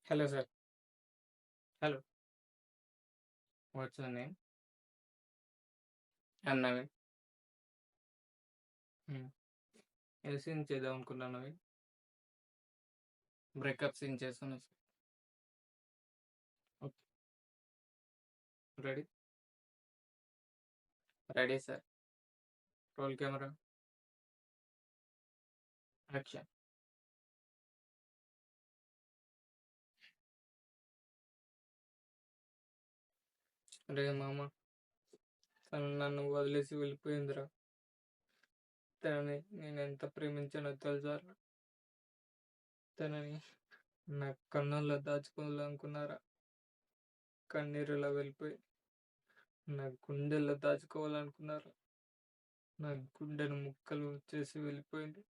Hello, sir. Hello. What's your name? I'm Naveen. హ్మ్. ఏ scene చేద్దాం అనుకున్నావు నవీన్? బ్రేకప్ సీన్ చేస్తున్నా sir. Okay. Ready? Ready sir. Roll camera. Action. రే మామ, తను నన్ను వదిలేసి వెళ్ళిపోయిందిరా. తనని నేను ఎంత ప్రేమించానో తెలుసారా? తనని నా కన్నుల్లో దాచుకోవాలనుకున్నారా? కన్నీరులా వెళ్ళిపోయి నా గుండెల్లో దాచుకోవాలనుకున్నారా? నా గుండెను ముక్కలు చేసి వెళ్ళిపోయింది.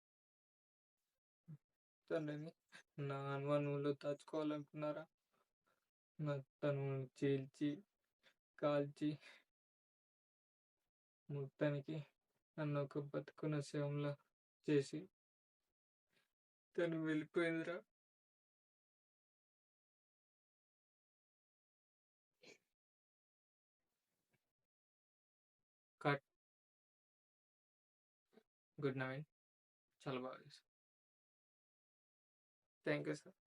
తనని నా అనుమానంలో దాచుకోవాలనుకున్నారా? నా తను చీల్చి కాల్చి మొత్తానికి నన్ను ఒక బతుకున్న శవంలా చేసి తను వెళ్ళిపోయిందిరా. కట్. గుడ్ నవీన్. చాలా బాగా చేశారు. Thank you sir.